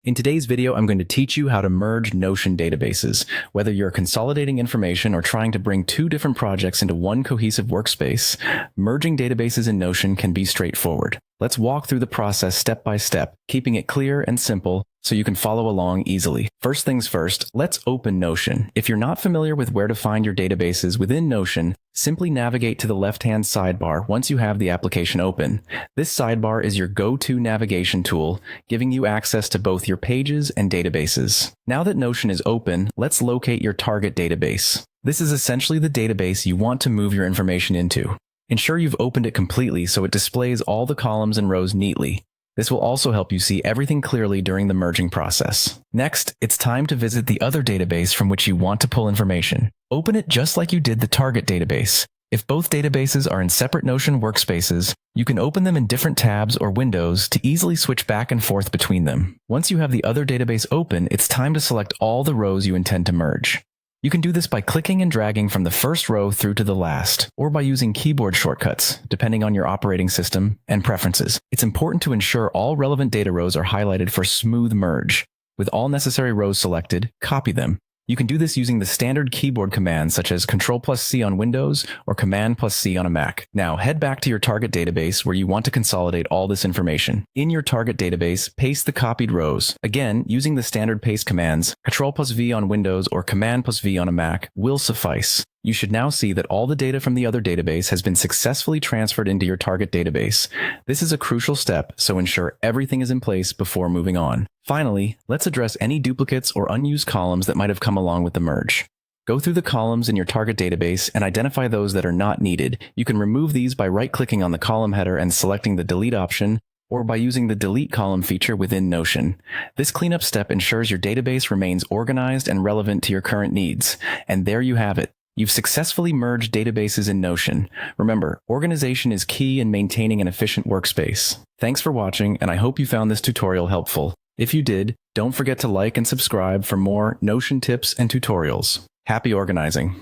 In today's video, I'm going to teach you how to merge Notion databases. Whether you're consolidating information or trying to bring two different projects into one cohesive workspace, merging databases in Notion can be straightforward. Let's walk through the process step by step, keeping it clear and simple so you can follow along easily. First things first, let's open Notion. If you're not familiar with where to find your databases within Notion, simply navigate to the left-hand sidebar once you have the application open. This sidebar is your go-to navigation tool, giving you access to both your pages and databases. Now that Notion is open, let's locate your target database. This is essentially the database you want to move your information into. Ensure you've opened it completely so it displays all the columns and rows neatly. This will also help you see everything clearly during the merging process. Next, it's time to visit the other database from which you want to pull information. Open it just like you did the target database. If both databases are in separate Notion workspaces, you can open them in different tabs or windows to easily switch back and forth between them. Once you have the other database open, it's time to select all the rows you intend to merge. You can do this by clicking and dragging from the first row through to the last, or by using keyboard shortcuts, depending on your operating system and preferences. It's important to ensure all relevant data rows are highlighted for smooth merge. With all necessary rows selected, copy them. You can do this using the standard keyboard commands such as Ctrl+C on Windows or Command+C on a Mac. Now head back to your target database where you want to consolidate all this information. In your target database, paste the copied rows. Again, using the standard paste commands, Ctrl+V on Windows or Command+V on a Mac will suffice. You should now see that all the data from the other database has been successfully transferred into your target database. This is a crucial step, so ensure everything is in place before moving on. Finally, let's address any duplicates or unused columns that might have come along with the merge. Go through the columns in your target database and identify those that are not needed. You can remove these by right-clicking on the column header and selecting the Delete option, or by using the Delete Column feature within Notion. This cleanup step ensures your database remains organized and relevant to your current needs. And there you have it. You've successfully merged databases in Notion. Remember, organization is key in maintaining an efficient workspace. Thanks for watching, and I hope you found this tutorial helpful. If you did, don't forget to like and subscribe for more Notion tips and tutorials. Happy organizing!